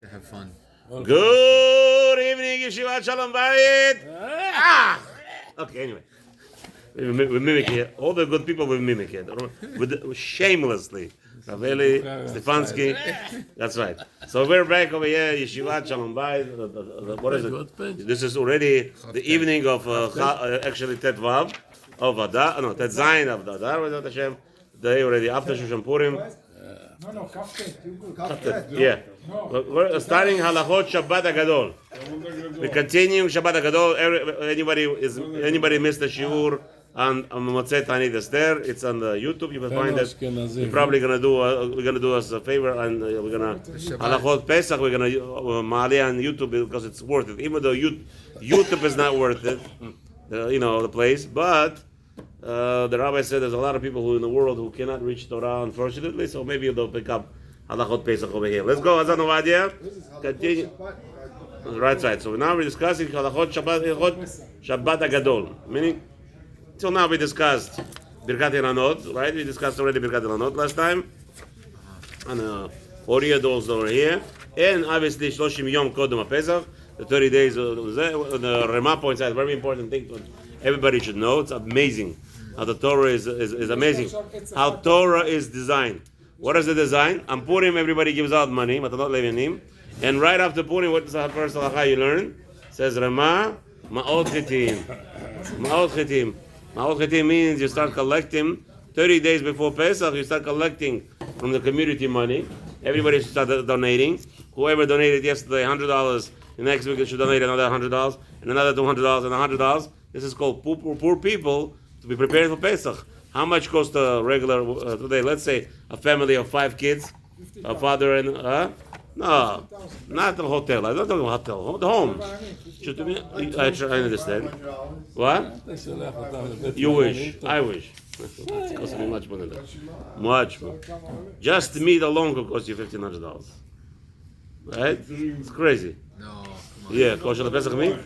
To have fun. Good evening, Yeshivat Shalom Bayit. Okay, anyway. We mimic it. All the good people will mimic it. Shamelessly. Raveli, Stefanski. That's right. So we're back over here, Yeshivat Shalom Bayit. What is it? This is already the evening of, actually, Tet Vav of Adar. No, Tet Zayin of Adar. Day already after Shushan Purim. No, Kaftet. Yeah. We're starting Halachot Shabbat Agadol. We're continuing Shabbat Agadol. Anybody missed the shiur on Motzei Tanit Esther? It's on the YouTube. You can find it. We're probably gonna do us a favor, and we're gonna Halachot Pesach. We're gonna Ma'aleh on YouTube because it's worth it. Even though YouTube is not worth it, the place, but. The rabbi said there's a lot of people who in the world who cannot reach Torah, unfortunately, so maybe they'll pick up Halachot Pesach over here. Let's go, Hazan Ovadiya. Continue. Right side. So now we're discussing Halachot Shabbat Agadol. Meaning, till now we discussed Birkat Ilanot, right? We discussed already Birkat Ilanot last time. And Ovadiya dolls over here. And obviously, Shloshim Yom Kodem HaPesach, the 30 days. The Rema points out a very important thing everybody should know. It's amazing how the Torah is amazing. How Torah is designed. What is the design? On Purim, everybody gives out money, Matanot Levianim. And right after Purim, what is the first halacha you learn? It says Rema Ma'ot Chitim. Ma'ot Chitim. Ma'ot Chitim means you start collecting 30 days before Pesach. You start collecting from the community money. Everybody should start donating. Whoever donated yesterday $100, the next week they should donate another $100, and another $200, and $100. This is called poor people to be prepared for Pesach. How much costs a regular today? Let's say a family of 5 kids, a father and no, not the hotel. I'm not talking about hotel. The home. I understand. What? You wish. I wish. It's costing me much more than that. Much more. Just meat alone could cost you $1,500. Right? It's crazy. No, come on. Yeah, kosher Pesach meat.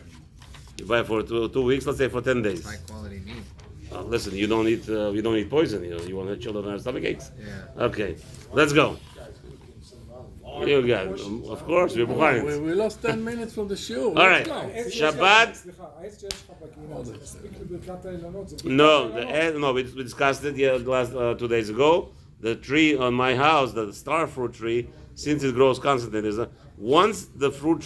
You buy it for 2 weeks, let's say for 10 days. High quality meat. Listen, you don't eat poison. You want to children to have stomach aches. Yeah. Okay, let's go. You got it. Of course, we're behind. We lost 10 minutes from the show. All right, Shabbat. No, we discussed it last 2 days ago. The tree on my house, the star fruit tree, since it grows constantly, once the fruit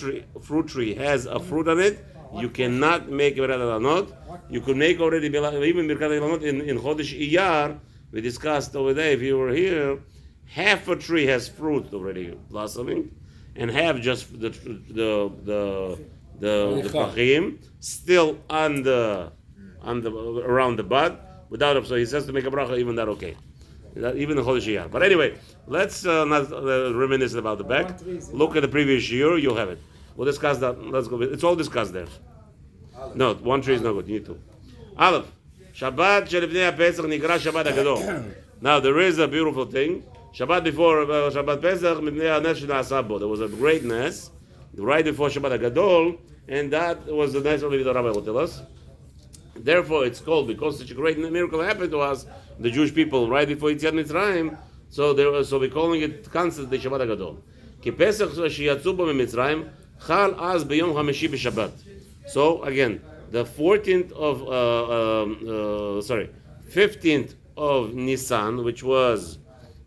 tree has a fruit on it, you cannot make Birkat Ilanot. You could make already even Birkat Ilanot in Chodesh Iyar. We discussed over there, if you were here, half a tree has fruit already blossoming, and half just the pachim still on the around the bud without it. So he says to make a bracha, even that okay. Even the Chodesh Iyar. But anyway, let's not reminisce about the back. Look at the previous year, you'll have it. We'll discuss that. Let's go. It's all discussed there. No, one tree is not good. You need two. Aleph. Shabbat shelifnei Pesach nikra Shabbat Agadol. Now there is a beautiful thing. Shabbat before Shabbat Pesach mipnei hanes shena'asa bo. There was a great nes right before Shabbat Agadol, and that was the nes only the rabbi will tell us. Therefore, it's called because such a great miracle happened to us, the Jewish people, right before Yetziat Mitzrayim. So we're calling it constantly Shabbat Agadol. Ki Pesach sheyatzu bo miMitzrayim. Chal az b'yom hamishi b'Shabbat. So again, the 15th of Nisan, which was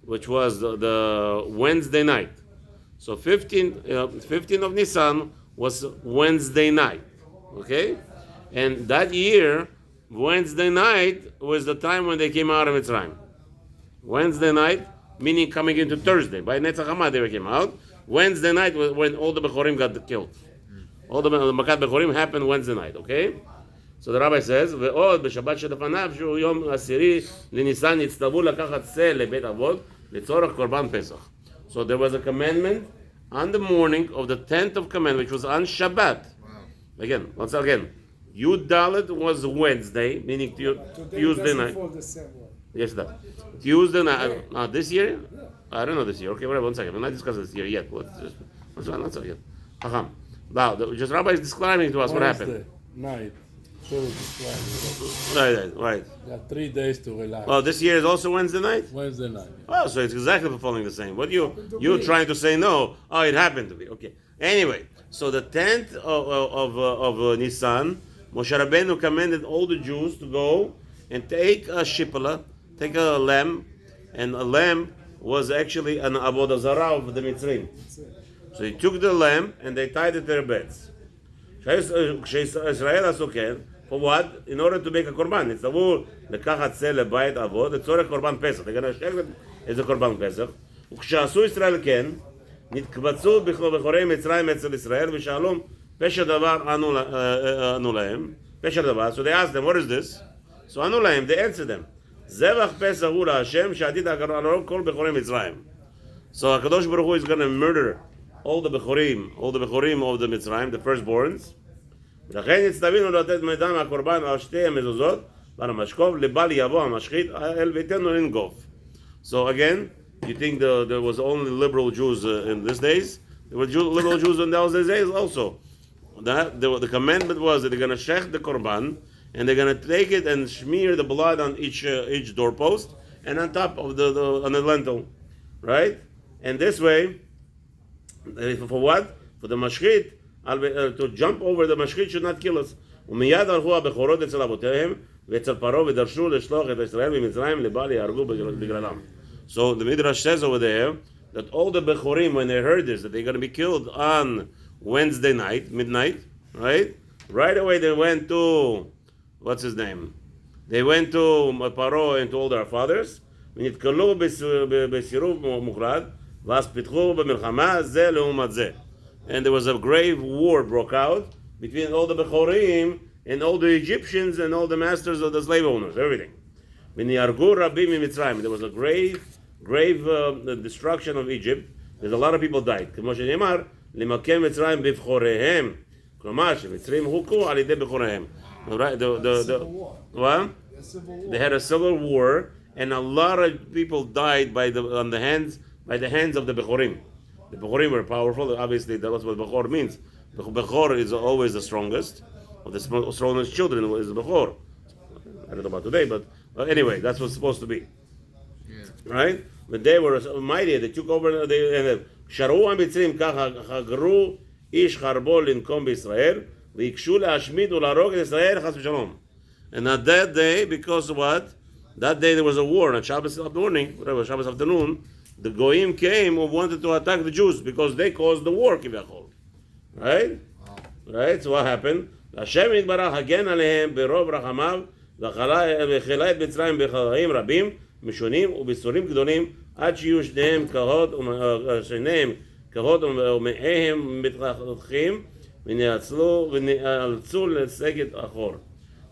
the Wednesday night. So 15th of Nisan was Wednesday night. Okay, and that year, Wednesday night was the time when they came out of Mitzrayim. Wednesday night, meaning coming into Thursday. By Netzach Hamad they came out. Wednesday night was when all the Bechorim got killed. All the Makat Bechorim happened Wednesday night, okay? So the rabbi says, ועוד בשבת שלפניו שהוא יום עשירי לניסן יצטוו לקחת צל לבית אבות לצורך קורבן פסח. So there was a commandment on the morning of the 10th of commandment, which was on Shabbat. Again, once again, Yud Dalet was Wednesday, meaning Tuesday night. Yes, that. Tuesday night. This year? I don't know this year. Okay, whatever. 1 second. We're not discussing this year yet. Not so yet. Now, just Rabbi is describing to us what happened. Night. Right. Got 3 days to relax. Well, this year is also Wednesday night. Wednesday night. Oh, so it's exactly following the same. What you trying to say no? Oh, it happened to be okay. Anyway, so the 10th of Nisan, Moshe Rabbeinu commanded all the Jews to go and take a shipala, take a lamb, and a lamb was actually an avodah zarah of the Mitzrim. So he took the lamb and they tied it to their beds. Israel Asuken, for what? In order to make a korban. It's the rule. לקחת צל לבית אבות, לצורך קורבן פסח. They're going to share it as a קורבן פסח. וכשעשו ישראל כן, נתקבצו בחורי מצרים אצל ישראל, ושאלום, פשע דבר ענו להם. פשע דבר. So they asked them, what is this? So ענו להם, they answered them. זבח פסח הוא להשם, שעתיד להרוג כל בחורי מצרים. So הקדוש ברוך הוא is going to murder all the Bechorim of the Mitzrayim, the firstborns. ולכן הצטווינו לתת מדם הקורבן על שתי המזוזות, ועל המשקוף, לבל יבוא המשחית אל ביתנו לנגוף. So again, you think there was only liberal Jews in these days? There were liberal Jews in those days also. The commandment was that they're going to shech the korban, and they're going to take it and smear the blood on each doorpost, and on top of on the lintel, right? And this way, for what? For the mashchit, to jump over the mashchit should not kill us. ומיד הלכו הבכורות אצל אבותיהם ואצל פרעה ודרשו לשלוח את ישראל ממצרים לבל יהרגו בגללם. So the Midrash says over there that all the Bechorim, when they heard this, that they're going to be killed on Wednesday night, midnight, right? Right away they went to, what's his name? They went to Paro and to all their fathers. ונתקלו בסירוב מוחלט, ואז פיתחו במלחמה זה לעומת זה. And there was a grave war broke out between all the Bechorim and all the Egyptians and all the masters of the slave owners, everything. ונהרגו רבים ממצרים. There was a grave destruction of Egypt. There's a lot of people died. כמו שנאמר, למקם מצרים בבחוריהם. כלומר, שמצרים הוכו על ידי בחוריהם. What? They had a civil war, and a lot of people died by the hands of the Bechorim. The Bechorim were powerful. Obviously, that's what Bechor means. Bechor is always the strongest. Or the strongest children is the Bechor. I don't know about today, but anyway, that's what's supposed to be. Yeah. Right? But they were mighty. They took over. שרו המצרים ככה חגרו איש חרבו לנקום בישראל ויקשו להשמיד ולהרוג את ישראל חס ושלום. And on that day, because what? That day there was a war. On Shabbos morning, whatever, Shabbos afternoon, the Goyim came who wanted to attack the Jews because they caused the war, כביכול. Right? Right? So what happened? השם יתברך הגן עליהם ברוב רחמיו וכלה את מצרים בחלאים רבים משונים ובסורים גדולים עד שיהיו שניהם כהות ומאיהם מתרחקים ונאלצו לסגת אחור.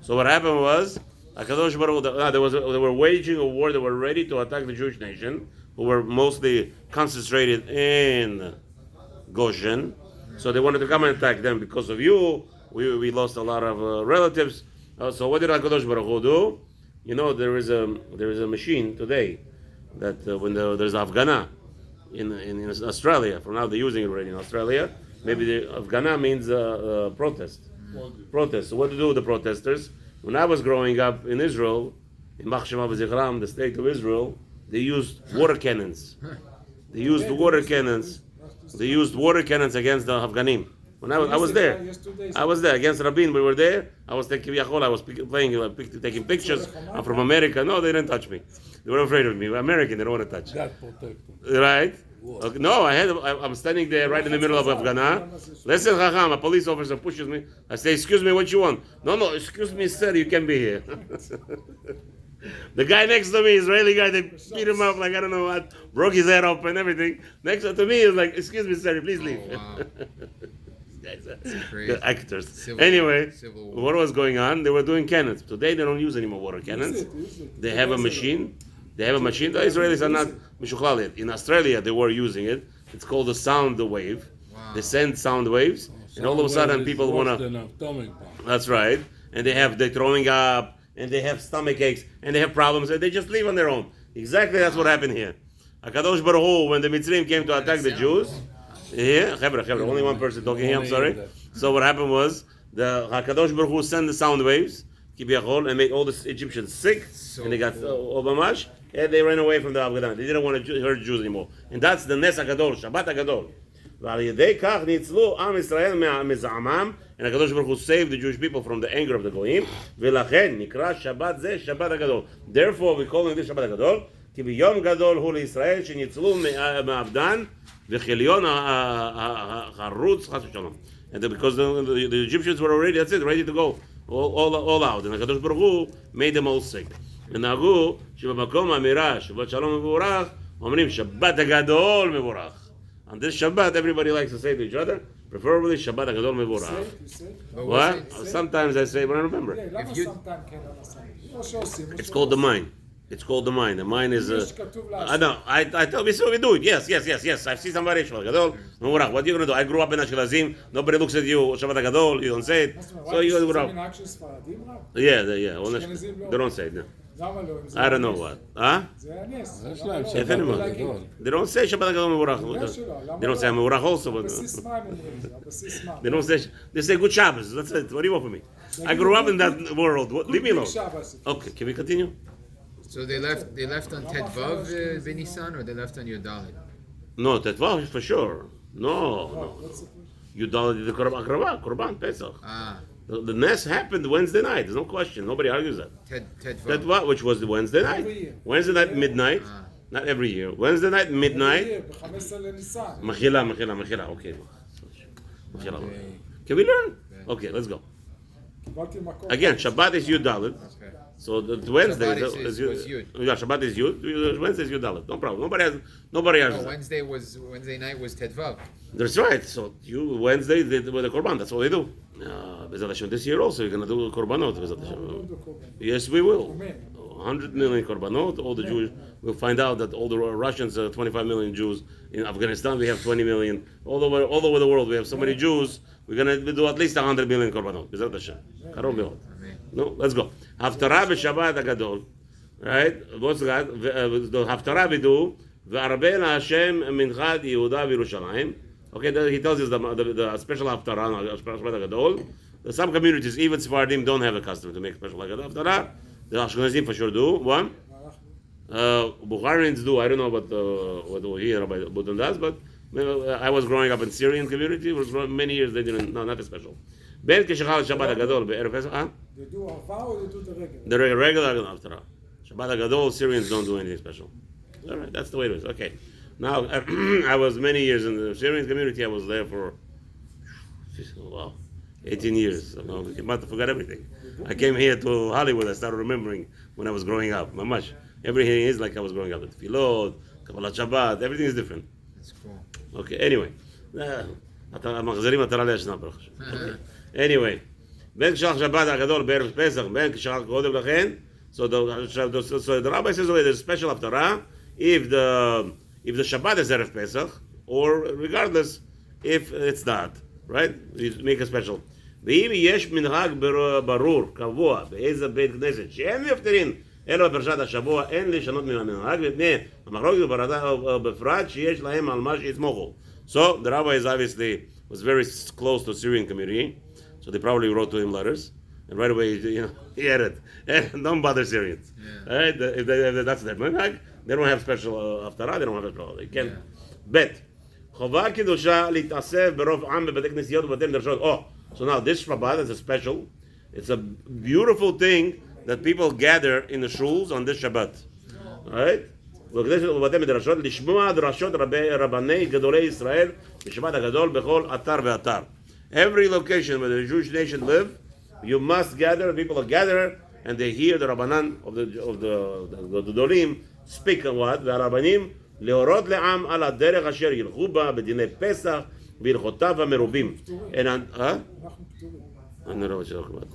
So what happened was, they were waging a war. They were ready to attack the Jewish nation, who were mostly concentrated in Goshen. So they wanted to come and attack them. Because of you, we lost a lot of relatives. So what did HaKadosh Baruch Hu do? You know, there is a machine today that when there's Afghana in Australia. For now, they're using it already in Australia. Maybe the Afghana means protest. Protest. So what to do with the protesters? When I was growing up in Israel, in Machshema v'Zichram, the state of Israel, they used water cannons. They used water cannons against the Afghanim. When I was there against Rabin. We were there. I was taking taking pictures. I'm from America. No, they didn't touch me. They were afraid of me. We're American. They don't want to touch. God protect them. Right? Okay. No, I'm standing there right in the middle of Afghana. Listen, Chacham, a police officer pushes me. I say, excuse me, what you want? No, excuse me, sir, you can't be here. The guy next to me, Israeli guy, they beat him up like I don't know what, broke his head up and everything. Next to me is like, excuse me, sir, please leave. Oh, wow. The actors. Anyway, what was going on? They were doing cannons. Today they don't use any more water cannons. They have a machine. The Israelis are not mishuchlal yet. In Australia, they were using it. It's called the sound wave. Wow. They send sound waves, and all of a sudden people want to. That's right. And they're throwing up, and they have stomach aches, and they have problems, and they just leave on their own. Exactly, that's what happened here. HaKadosh Baruch Hu, when the Mitzrim came to attack the Jews, only one person talking here. I'm sorry. So what happened was the Hakadosh Baruch Hu sent the sound waves, Kibiyachol, and made all the Egyptians sick, and they got Obamash, and they ran away from the Afghanistan. They didn't want to hurt Jews anymore. And that's the Nes HaGadol, Shabbat HaGadol. ועל ידי כך ניצלו עם ישראל מזעמם, and הקדוש ברוך הוא saved the Jewish people from the anger of the goyim, ולכן נקרא שבת זה שבת הגדול. Therefore we call it this שבת הגדול, כי ביום גדול הוא לישראל שניצלו מעבדן וכליון החרוץ חס ושלום. And because the Egyptians were already, that's it, ready to go, all out. And הקדוש ברוך הוא made them all sick. ונהגו שבמקום האמירה שבת שלום מבורך, אומרים שבת הגדול מבורך. On this Shabbat, everybody likes to say to each other, preferably Shabbat HaGadol Mevorach. What? Sometimes I say, but I don't remember. It's called the mind. It's called the mind. The mind is. I know. I tell you, so we do it. Yes. I see somebody Shabbat Gadol Mevorach. What are you gonna do? I grew up in Ashkenazim. Nobody looks at you Shabbat Gadol. You don't say it. So you go around. Yeah. They don't say it. No. I don't know what. Huh? They don't say Shabbat Gadol Mevorach. They don't say Mevorach also. But they don't say. They say Good Shabbos. That's it. What do you want from me? I grew up in that world. Leave me alone. Okay. Can we continue? So they left on Tet Vav Benisan, or they left on Yodalit? No, Tet Vav for sure. No. Yodalit the Korban Pesach. The Ness happened Wednesday night. There's no question. Nobody argues that. Tet Vav, which was the Wednesday night. Wednesday night midnight. Not every year. Wednesday night midnight. Mechila. Okay. Can we learn? Okay, let's go. Again, Shabbat is Yodalit. So the Wednesday is Yud. Yeah, Shabbat is Yud. Wednesday is Yudalit. No problem. Nobody has. Wednesday night was Tet Vav. That's right. So Wednesday they do the Korban. That's all they do. This year also you're gonna do Korbanot. Yes, we will. 100 million Korbanot. All the Jews. We'll find out that all the Russians, 25 million Jews in Afghanistan. We have 20 million. All over the world we have so many Jews. We're gonna do at least 100 million Korbanot. Bezrat Hashem. No, let's go. Haftarah b'Shabbat HaGadol, right? What's that? The Haftarah we do. Ve'arbeh Hashem minchad Yehuda v'Yerushalayim. Okay, he tells us the special Haftarah, Shabbat HaGadol. Some communities, even Sephardim, don't have a custom to make special Haftarah. The Ashkenazim for sure do. One. Bukharians do. I don't know what here Rabbi Budin does, but I was growing up in Syrian community. It was many years they didn't. No, not a special. Ben Kishachal Shabbat HaGadol be'erev Pesach. They do Arva or they do the regular? The regular Haftarah. Shabbat HaGadol, Syrians don't do anything special. All right, that's the way it is. Okay. Now, I was many years in the Syrian community. I was there for 18 years. So, I forgot everything. I came here to Hollywood. I started remembering when I was growing up. Mamash. Everything is like I was growing up. The Tefillot, Kabbalat Shabbat, everything is different. That's cool. Okay, anyway. Anyway, בין כשלח שבת הגדול בערב פסח, בין כשלח קודם לכן, so the rabbi says there's a special haftarah if the Shabbat is Erev Pesach, or regardless if it's not, right? You make a special. ואם יש מנהג ברור, קבוע, באיזה בית כנסת, שאין מפטרין אלא בפרשת השבוע, אין לשנות מן המנהג, מפני המחלוקת בפרט שיש להם על מה שיסמוכו. So the rabbi is obviously was very close to the Syrian community, so they probably wrote to him letters, and right away, he had it. Don't bother Syrians. Yeah. Right? If that's their minhag, they don't have special haftarah. They don't have special. They can't. Bet. חובה קדושה להתאסף ברוב עם בבתי כנסיות ובתי מדרשות. So now this Shabbat is a special. It's a beautiful thing that people gather in the shuls on this Shabbat. Right? ובבתי מדרשות, לשמוע דרשות רבני גדולי ישראל בשבת הגדול בכל אתר ואתר. Every location where the Jewish nation live, you must gather, people are gathered, and they hear the Rabbanan of the Gedolim speak on what? והרבנים להורות לעם על הדרך אשר ילכו בה בדיני פסח והלכותיו המרובים. I don't know what you're talking about.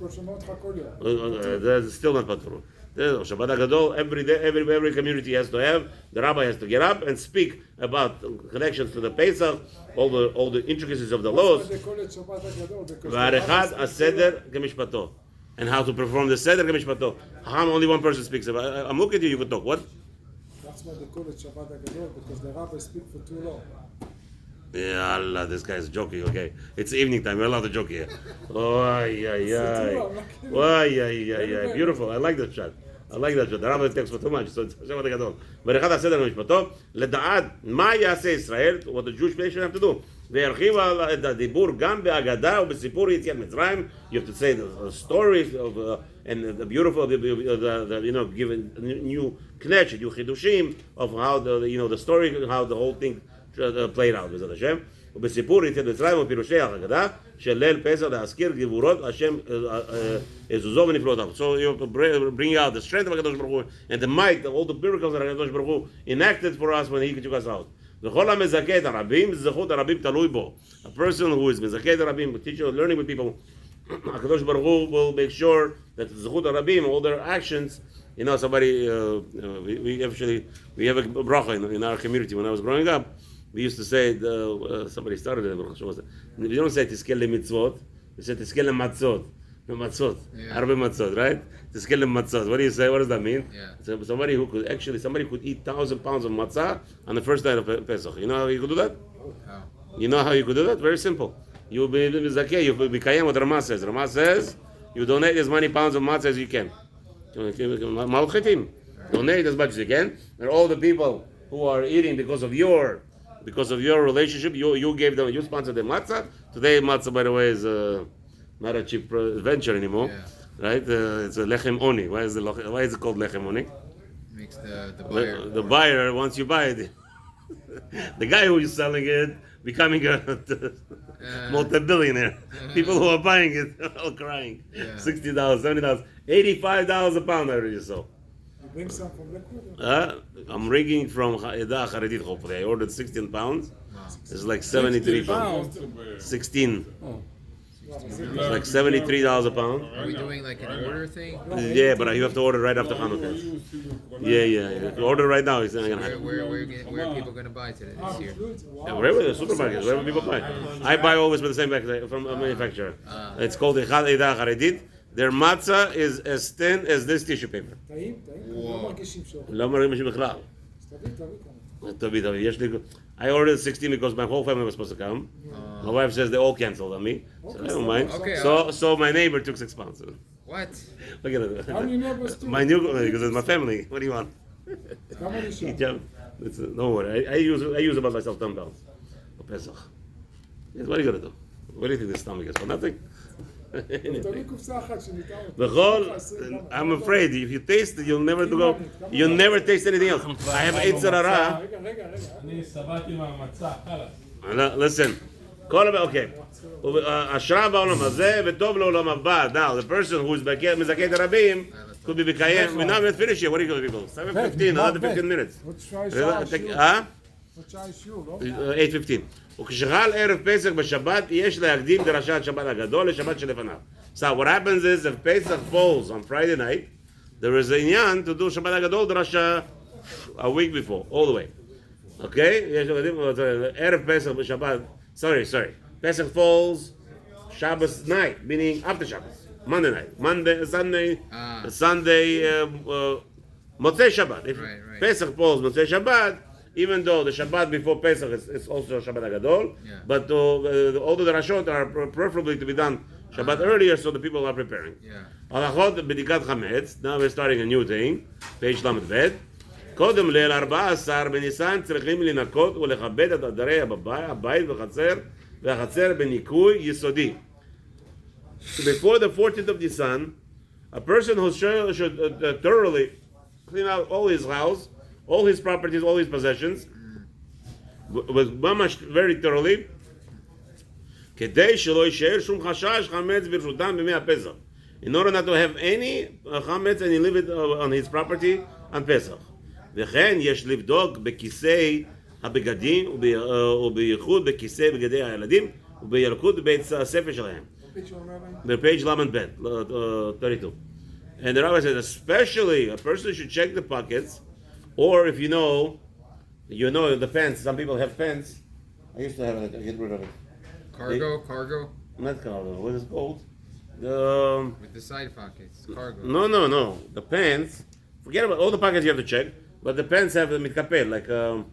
That's still not patur. Shabbat HaGadol, every day, every community has to have, the rabbi has to get up and speak about connections to the Pesach, all the intricacies of the laws. V'arechad aseder kemishpato. And how to perform the seder kemishpato. How only one person speaks about. I'm looking at you, you could talk. What? That's why they call it Shabbat HaGadol, because the rabbi speaks for too long. Yeah, Allah, this guy's joking. Okay, it's evening time. We're allowed to joke here. Oh, ay, ay, ay. Oh, ay, ay, ay, ay. Beautiful. I like that shot. I like that shot. The Rambam takes for too much. So it's Shabbat Gadol. But אחד הסדר במשפטו, לדעת מה יעשה ישראל, what the Jewish nation have to do. והרחיבה את הדיבור גם בהגדה ובסיפור יציאת מצרים. You have to say the stories of and the beautiful, the giving new knetch, new chidushim of how the story, how the whole thing played out. בעזרת השם. ובסיפור יציאת מצרים ופירושי ההגדה של ליל פסח להזכיר גבורות השם עזוזו ונפלאותיו. So you have to bring out the strength of הקדוש ברוך הוא and the might, all the miracles that הקדוש ברוך הוא enacted for us when he took us out. וכל המזכה את הרבים, זכות הרבים תלוי בו. A person who is מזכה את הרבים, teacher, learning with people, הקדוש ברוך הוא will make sure that זכות הרבים, all their actions, somebody, we have a bracha in our community. When I was growing up, we used to say, somebody started it, we don't say תזכה למצוות, we say תזכה למצות. Matzot, הרבה matzot, right? תזכה למצות. What do you say? What does that mean? Yeah. So somebody could eat 1,000 pounds of matzah on the first night of Pesach. You know how you could do that? How? You know how you could do that? Very simple. You will be zakeh, you will be kayem what Ramah says. Ramah says, you donate as many pounds of matzah as you can. Malchitim. Donate as much as you can. And all the people who are eating because of your relationship, you gave them, you sponsored them matzah. Today matzah, by the way, is not a cheap venture anymore, right? It's a lechem oni. Why is it called lechem oni? Makes the buyer. The buyer, once you buy it, the guy who is selling it becoming a multi-billionaire. People who are buying it are all crying. $60, $70, $85 a pound I already sold. You bring some from Lakewood? I'm bringing from Eda Charedit hopefully. I ordered 16 pounds. It's like 73 pounds. 16. It's like $73 a pound. Are we doing like an order thing? Yeah, but you have to order right after Hanukkah. Yeah. If you order right now, it's not gonna happen. Where are people going to buy today this year? Wherever the supermarkets, wherever people buy. I buy always with the same bag from a manufacturer. It's called Echad Eda Charedit. Their matzah is as thin as this tissue paper. טעים, לא מרגישים שור. לא מרגישים בכלל. אז תביא כמה. יש לי... I ordered 16 because my whole family was supposed to come. My wife says they all canceled on me. So I don't mind. Okay, So my neighbor took 6 pounds. What? Look at it. How many neighbors too? My new, because it's my family. What do you want? כמה נשאר? Don't worry. I use about myself 10 pounds for Pesach. Yes, what are you gonna do? What do you think this stomach is for? Nothing. תביא קופסה אחת שניתן אותה. בכל, I'm afraid if you taste it, you'll never taste anything else. I have Eitzer Hara. רגע. אני שבעתי מהמצה, חלאס. Listen, okay. אשרה בעולם הזה וטוב לעולם הבא. Now, the person who is מזכה את הרבים could be מקיים. We're not finished yet. What are you going to people? 7:15, another 15 minutes. עוד שעה שיעור, לא? 8:15. וכשחל ערב פסח בשבת, יש להקדים דרשת שבת הגדול לשבת שלפניו. So what happens is if Pesach falls on Friday night, there is a inyan to do שבת הגדול דרשה a week before, all the way. Okay? יש להקדים, ערב פסח בשבת, sorry. Pesach falls Shabbos night, meaning after Shabbos. Monday night. Sunday, Motzei Shabbat. If Right. Pesach falls Motzei Shabbat, even though the Shabbat before Pesach is also Shabbat Agadol, but all the Rashot are preferably to be done Shabbat earlier, so the people are preparing. Halachot b'dikat chametz. Now we're starting a new thing, page ל"ב. קודם ליל 14 בניסן צריכים לנקות ולכבד את עדרי הבית והחצר בניקוי יסודי. Before the 14th of Nisan, a person who should thoroughly clean out all his house, all his properties, all his possessions, with mamash very thoroughly, כדי שלא יישאר שום חשש חמץ ברשותם בימי הפסח. In order not to have any חמץ and he leave it on his property on Pesach. וכן יש לבדוק בכיסי הבגדים ובייחוד בכיסי בגדי הילדים ובילקוט בית הספר שלהם. בפage ל"ב, 32. And the rabbi says, especially a person should check the pockets, or if you know the pants. Some people have pants. I used to have it. I get rid of it. Cargo? Not cargo. What is it called? With the side pockets. Cargo. No. The pants. Forget about all the pockets you have to check. But the pants have a mitkapel, like I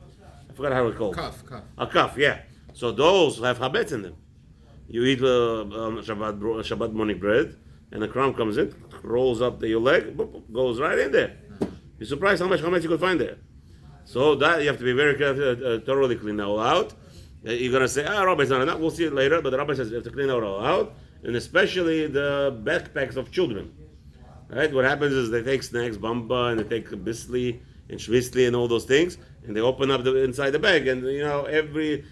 forgot how it's called. Cuff. A cuff, yeah. So those have chametz in them. You eat Shabbat morning bread, and the crumb comes in, rolls up your leg, boop, goes right in there. You're surprised how much chametz you could find there. So that you have to be very careful, thoroughly clean that all out. You're gonna say, Rabbi's not enough. We'll see it later. But the Rabbi says you have to clean it all out, and especially the backpacks of children. Right? What happens is they take snacks, bamba, and they take bisli and shvisli and all those things, and they open up the inside the bag, and the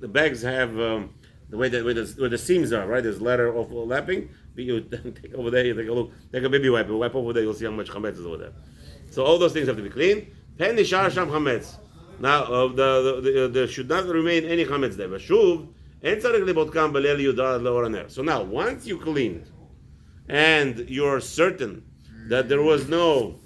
bags have where the seams are, right? There's ladder overlapping. You take over there, you take a look, take a baby wipe over there, you'll see how much chametz is over there. So all those things have to be clean. Pen nishar sham chametz. Now there should not remain any chametz there. Vashuv en tzarich libotkam b'leil yudad leor haner. So now once you cleaned and you're certain that there was no,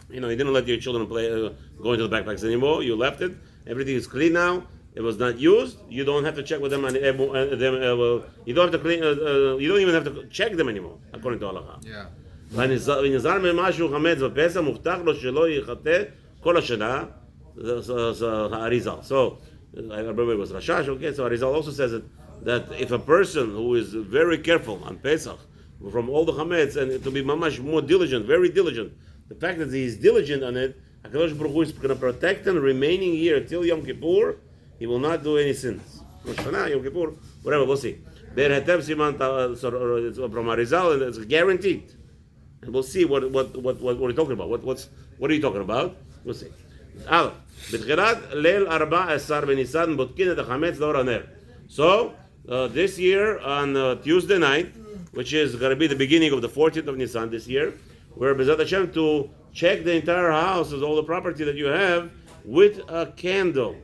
you didn't let your children go into the backpacks anymore. You left it. Everything is clean now. It was not used. You don't have to check with them. You don't have to clean. You don't even have to check them anymore, according to halacha. Yeah. ונזהר ממשהו חמץ בפסח, מובטח לו שלא יחטא כל השנה. Arizal. So I remember it was Rashash. Okay, so Arizal also says that if a person who is very careful on Pesach from all the chametz and to be mamash more diligent, very diligent, the fact that he is diligent on it, HaKadosh Baruch Hu is going to protect him remaining here till Yom Kippur. He will not do any sins. Rosh Hashanah, Yom Kippur, whatever, we'll see. Ber Hetev Siman from Arizal, and it's guaranteed. And we'll see what we're talking about. What are you talking about? We'll see. בתחילת ליל 14 בניסן בודקים את החמץ לאור הנר. So this year on Tuesday night, which is going to be the beginning of the 14th of Nisan this year, we're B'ezrat Hashem to check the entire house, all the property that you have, with a candle.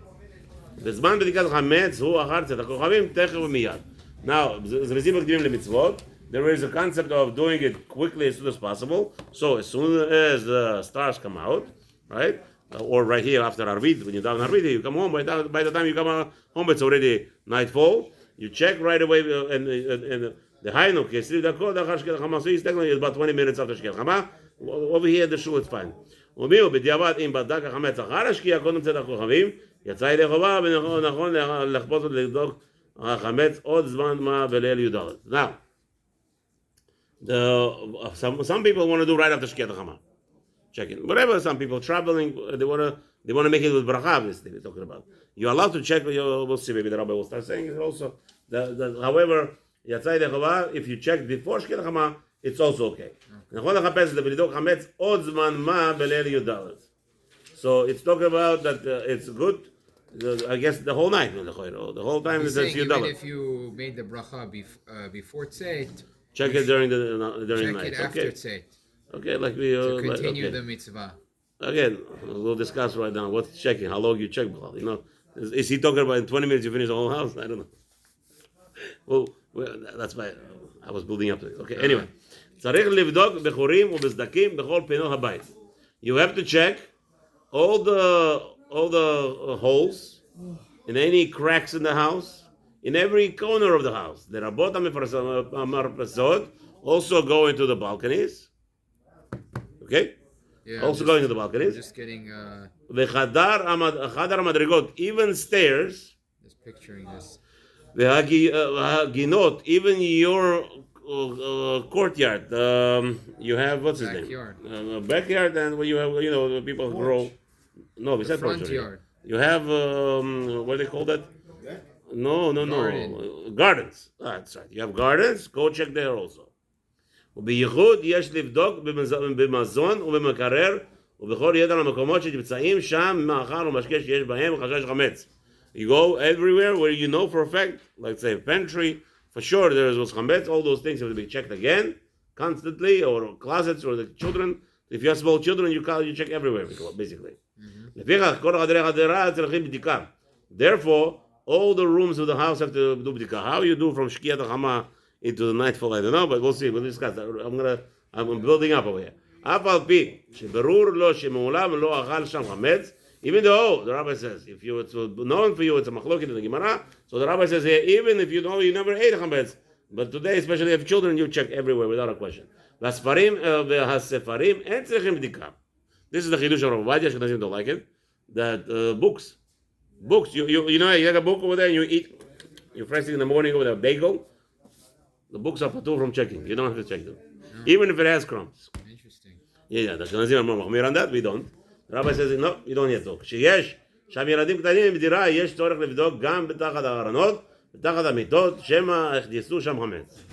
בזמן בדיקת החמץ הוא אחר צאת הכוכבים תכף ומיד. Now, זריזים מקדימים למצוות. There is a concept of doing it quickly as soon as possible. So as soon as the stars come out, right? Or right here after Arvit, when you daven Arvit, you come home. By the time you come home, it's already nightfall. You check right away, and the Hainuk is about 20 minutes after Shkir Chama. Over here, the shul is fine. בדיעבד אם בדק החמץ אחר השקיעה קודם צאת הכוכבים יצא ידי חובה ונכון לחפוש ולבדוק החמץ עוד זמן מה בליל י"ד. Now, some people want to do right after Shkiat Chama. Checking whatever. Some people traveling, they want to make it with bracha. This thing we're talking about. You're allowed to check. We'll see. Maybe the rabbi will start saying it also. However, if you check before Shkiat Chama, it's also okay. So it's talking about that it's good. I guess the whole night, the whole time is saying even if you made the bracha before tzeit, check it during the night. Check it after tzeit. Okay, like we to continue the mitzvah. Again, we'll discuss right now what's checking, how long you check. Is he talking about in 20 minutes you finish the whole house? I don't know. Well, that's why I was building up to it. Okay, anyway. You have to check all the holes in any cracks in the house, in every corner of the house. The rabot hamefarasot also go into the balconies. Okay? Yeah, also going to the balconies. Just getting Chadar madrigot, even stairs. Just picturing this. Ginot, even your courtyard. You have what's his Backyard. name? Backyard, and when you have people grow. No, we said Front yard. You have what do they call that? No. Gardens. That's right. You have gardens. Go check there also. ובייחוד יש לבדוק במזון ובמקרר ובכל יתר המקומות שנמצאים שם מאכל ומשקה שיש בהם חשש חמץ. You go everywhere where you know for a fact, like say pantry, for sure there was chametz. All those things have to be checked again, constantly, or closets, or the children. If you have small children, you check everywhere, basically. Therefore, all the rooms of the house have to do b'dika. How you do from Shkiat Chama into the nightfall, I don't know, but we'll see. We'll discuss that. I'm building up over here. Even though the rabbi says, if it's known for you, it's a machlokit in the Gemara. So the rabbi says here, even if you know you never ate chametz, but today, especially if children, you check everywhere without a question. This is the chidush of Ovadiya. Ashkenazim don't like it. That books, Books. You know you have a book over there and you eat. You first thing in the morning with a bagel. The books are patur from checking. You don't have to check them, even if it has crumbs. Interesting. Yeah. The Ashkenazim are more מחמיר on that. We don't. The rabbi says no. You don't have to. כשיש שם ילדים קטנים בדירה, יש צורך לבדוק גם בתחת הארונות, בתחת המיטות, שמא הכניסו שם חמץ.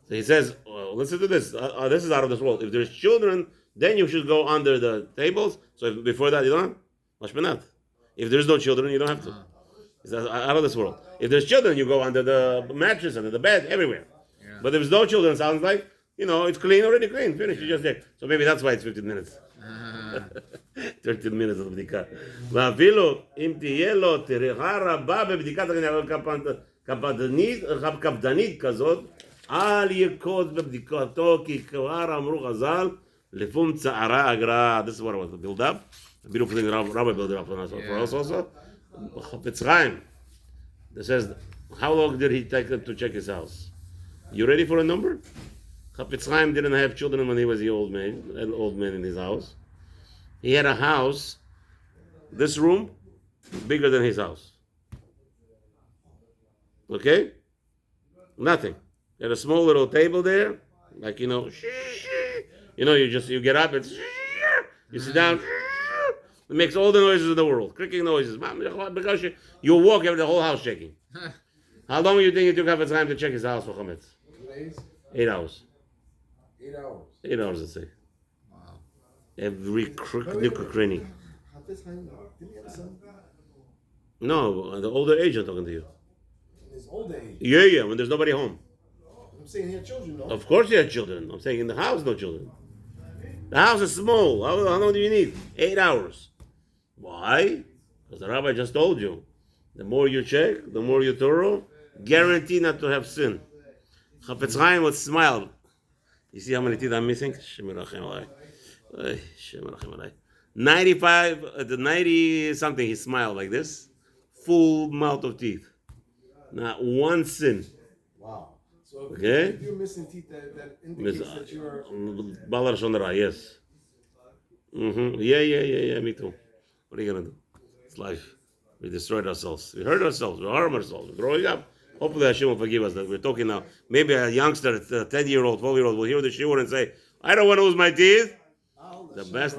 So he says, listen to this. This is out of this world. If there's children, then you should go under the tables. So before that, you don't. Mashpenat. If there's no children, you don't have to. He says, out of this world. If there's children, you go under the mattress, under the bed, everywhere. Yeah. But if there's no children, it sounds like, it's clean, already clean, finished. You just there. So maybe that's why it's 15 minutes. 13 minutes of בדיקה. ואפילו אם תהיה לו טרחה רבה בבדיקת קפדנית כזאת, אל יקוד בבדיקתו, כי כבר אמרו חז"ל, לפום צערה אגרה. This is what I want to build up. A beautiful thing that Rabbi built it up for us also. Chafetz Chaim. That says, how long did he take them to check his house? You ready for a number? Chafetz Chaim didn't have children when he was an old man in his house. He had a house, this room, bigger than his house. Okay? Nothing. He had a small little table there, like, you get up, and you sit down, it makes all the noises in the world, creaking noises. Because you walk, you have the whole house shaking. How long do you think it took Chafetz Chaim to check his house for Chametz? 2 days? 8 hours. 8 hours. 8 hours, let's say. Wow. Every nook and cranny. Chafetz Chaim, didn't he have a son? No, the older age I'm talking to you. In his old age. Yeah, when there's nobody home. I'm saying he had children, no? Of course he had children. I'm saying in the house, no children. The house is small. How long do you need? 8 hours. Why? Because the rabbi just told you. The more you check, the more you thorough, guarantee not to have sin. Chafetz Chaim would smile. You see how many teeth I'm missing? 95, at the 90 something, he smiled like this. Full mouth of teeth. Not one sin. Wow. So Okay? if you're missing teeth, that indicates that you're... Balar Shonara, yes. Yeah, me too. What are you going to do? It's life. We destroyed ourselves. We hurt ourselves. We harm ourselves. We're growing up. Hopefully Hashem will forgive us that we're talking now. Maybe a youngster, a 10-year-old, 12-year-old will hear the shiur and say, I don't want to lose my teeth. The best.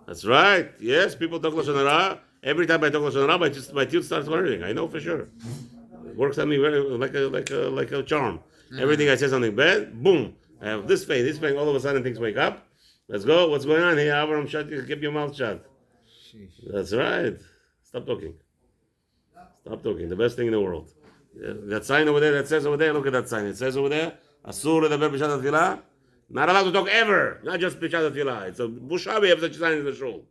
That's right. Yes, people talk Lashon Hara. Every time I talk Lashon Hara, my teeth starts hurting. I know for sure. It works on me like a charm. Everything I say something bad, boom. I have this pain. All of a sudden things wake up. Let's go. What's going on here? Avram, shut. Keep your mouth shut. That's right. Stop talking. The best thing in the world. That sign over there, that says over there, look at that sign. It says over there, Asur ledaber b'shat tefillah. Not allowed to talk ever. Not just b'shat tefillah. It's a busha we have such a sign in the shul.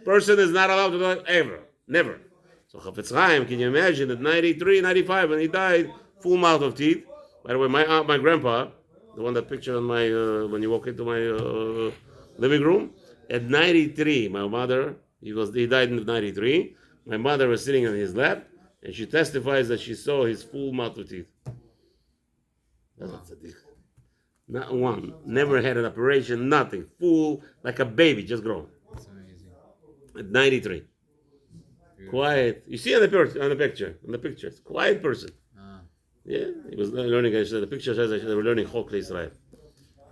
Person is not allowed to talk ever. Never. So Chafetz Chaim, can you imagine at 93, 95, when he died, full mouth of teeth. By the way, my grandpa, the one that pictured on my, when you walk into my living room, at 93, my mother, he died in 93. My mother was sitting on his lap, and she testifies that she saw his full mouth of teeth. Not one. Never had an operation, nothing. Full, like a baby, just grown. That's amazing. At 93. Beautiful. Quiet. You see on the picture, it's a quiet person. Yeah, he was learning. The picture says they were learning Chok Israel.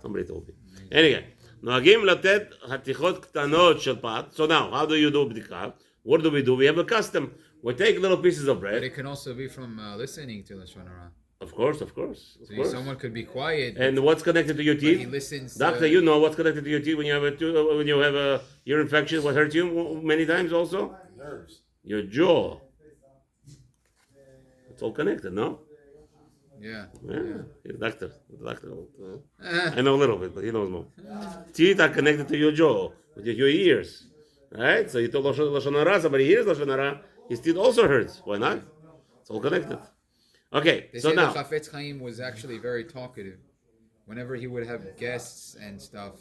Somebody told me. Anyway, נוהגים לתת חתיכות קטנות של פת. So now, how do you do בדיקה? What do? We have a custom. We take little pieces of bread. But it can also be from listening to Lashon Hara. Of course. So someone could be quiet. And what's connected to your teeth? He listens. Doctor, you know what's connected to your teeth when you have a ear infection. What hurts you many times also? Nerves. Your jaw. It's all connected, no? Yeah. He's a doctor. I know a little bit, but he knows more. Teeth are connected to your jaw, with your ears. Right? So you told Lashon Hara, somebody hears Lashon Hara, his teeth also hurts. Why not? It's all connected. Okay, They so say now. that Chafetz Chaim was actually very talkative. Whenever he would have guests and stuff,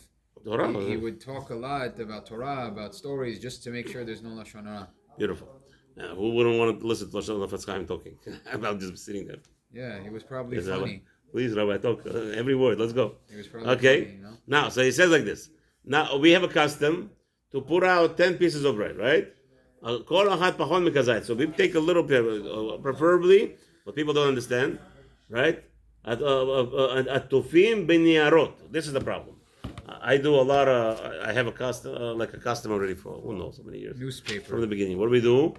he would talk a lot about Torah, about stories, just to make sure there's no Lashon Hara. Beautiful. Who wouldn't want to listen to Chafetz Chaim talking about just sitting there? Yeah, he was probably Yes, funny. Rabbi. Please, Rabbi, talk every word. Let's go. He was probably Okay. funny, you know? Now, so he says like this. Now, we have a custom to put out 10 pieces of bread, right? כל אחת פחות מכזית. So we take a little bit, preferably, what people don't understand, right? עטופים בניירות. This is the problem. I do a lot of, I have a customer already for, who knows, how many years? Newspaper. From the beginning. What do we do?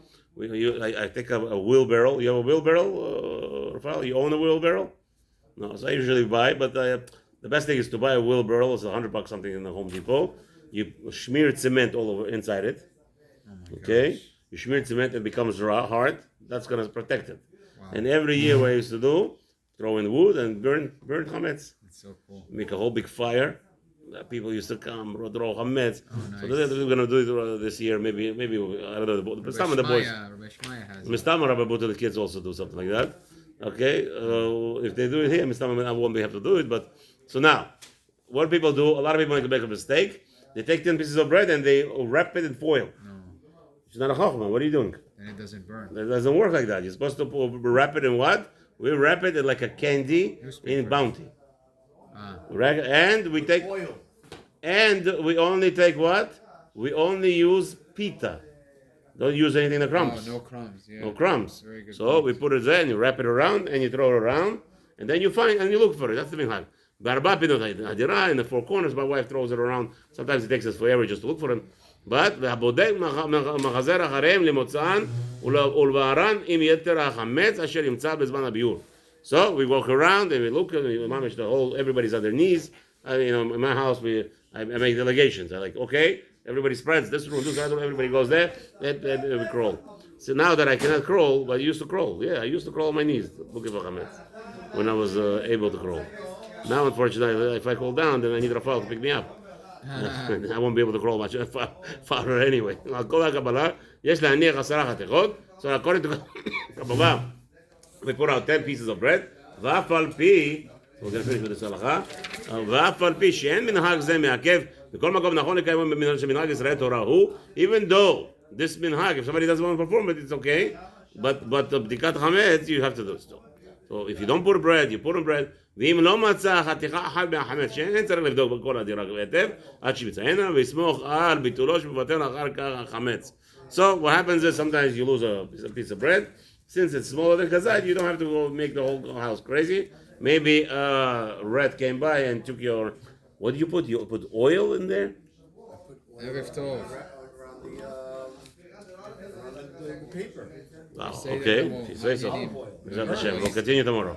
I take a wheelbarrow. You have a wheelbarrow, Rafael? You own a wheelbarrow? No, so I usually buy, but the best thing is to buy a wheelbarrow. It's $100 something in the Home Depot. You smear cement all over inside it. Okay? Gosh. You smear cement, it becomes hard. That's going to protect it. Wow. And every year what I used to do, throw in wood and burn chametz. That's so cool. Make a whole big fire. People used to come, throw chametz. Oh, nice. So we're going to do it this year. Maybe I don't know. The Mistama, the boys. Mistama Rabbi Buta, the kids also do something like that. Okay, if they do it here, Mistama, I won't have to do it. But so now, what people do? A lot of people make a mistake. They take 10 pieces of bread and they wrap it in foil. No, it's not a chachma. What are you doing? And it doesn't burn. It doesn't work like that. You're supposed to wrap it in what? We wrap it in like a candy in Bounty. And we take oil. And we only take what? We only use pita. Don't use anything in the crumbs. Oh, no crumbs. Yeah. No crumbs. Very good. So we put it there and you wrap it around and you throw it around and then you find and you look for it. That's the minhag. Barba pinot hadira in the four corners. My wife throws it around. Sometimes it takes us forever just to look for them. But והבודק מחזר אחריהם למוצאן ולבערן עם יתר החמץ אשר ימצא בזמן הביור. So we walk around and we look and we mamish the whole. Everybody's on their knees. In my house I make delegations. I like, okay, everybody spreads this room, this room, everybody goes there, and we crawl. So now that I cannot crawl, but I used to crawl. Yeah, I used to crawl on my knees looking for chametz when I was able to crawl. Now, unfortunately, if I crawl down, then I need Rafael to pick me up. I won't be able to crawl much farther anyway. So according to Kabbalah, we put out 10 pieces of bread. We're going to finish with this halacha. ואף על פי שאין מנהג זה מעכב, בכל מקום נכון לקיים שמנהג ישראל תורה הוא, even though this minhag, if somebody doesn't want to perform it, it's okay, but בדיקת חמץ, you have to do it still. So if you don't put bread, you put in bread, ואם לא מצא חתיכה אחת מהחמץ, שאין צריך לבדוק בכל הדירה היטב, עד שימצאנה, ויסמוך על ביטולו שמבטל אחר כך החמץ. So what happens is sometimes you lose a piece of bread. Since it's smaller than kazait, you don't have to go make the whole house crazy. Maybe a rat came by and took your. What do you put? You put oil in there? Around the paper. Wow, okay. If you say so. We'll continue tomorrow.